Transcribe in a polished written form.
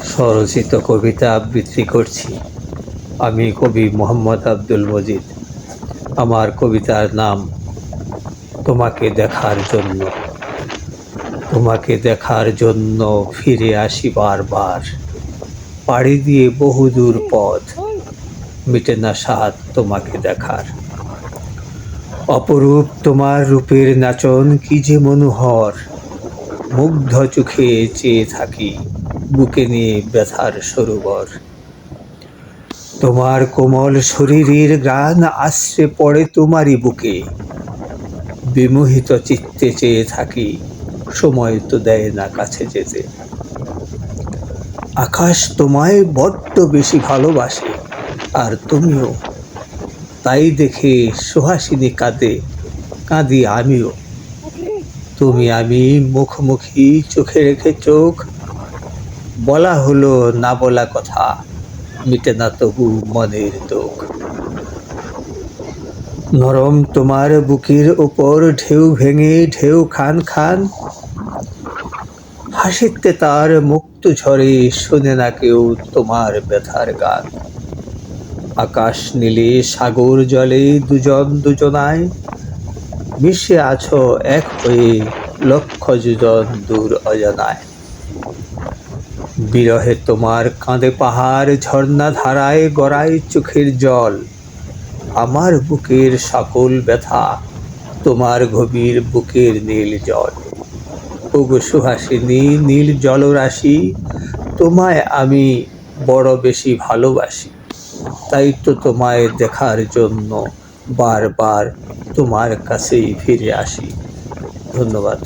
স্বরচিত কবিতা আবৃত্তি করছি। আমি কবি মোহাম্মদ আব্দুল মজিদ। আমার কবিতার নাম তোমাকে দেখার জন্য। তোমাকে দেখার জন্য ফিরে আসি বারবার, পাড়ি দিয়ে বহুদূর পথ, মিটে না স্বাদ তোমাকে দেখার। অপরূপ তোমার রূপের নাচন কি যে মনোহর, মুগ্ধ চোখে চেয়ে থাকি বুকে নিয়ে ব্যথার সরোবর। তোমার কোমল শরীরের গান আশ্রে পড়ে তোমারই বুকে, বিমোহিত চিত্তে চেয়ে থাকি সময় তো দেয় না কাছে যেতে। আকাশ তোমায় বড্ড বেশি ভালোবাসে আর তুমিও, তাই দেখে সুহাসিনী কাঁদে, কাঁদি আমিও। তুমি আমি মুখোমুখি চোখে রেখে চোখ, বলা হলো না বলা কথা, মিটে না তবু মনের দুঃখ। নরম তোমার বুকের ওপর ঢেউ ভেঙে ঢেউ খান খান, হাসিতে তার মুক্ত ঝরে শোনে না কেউ তোমার ব্যথার গান। আকাশ নীলে সাগর জলে দুজন দুজনায়, মিশে আছো এক হয়ে লক্ষ যোজন দূর অজানায়। বিরহে তোমার কাঁধে পাহাড় ঝর্ণা ধারায় গড়ায় চোখের জল, আমার বুকের সকল ব্যথা তোমার গভীর বুকের নীল জল। ওগো সুহাসিনী নীল জলরাশি, তোমায় আমি বড় বেশি ভালোবাসি, তাই তো তোমায় দেখার জন্য বারবার তোমার কাছেই ফিরে আসি। ধন্যবাদ।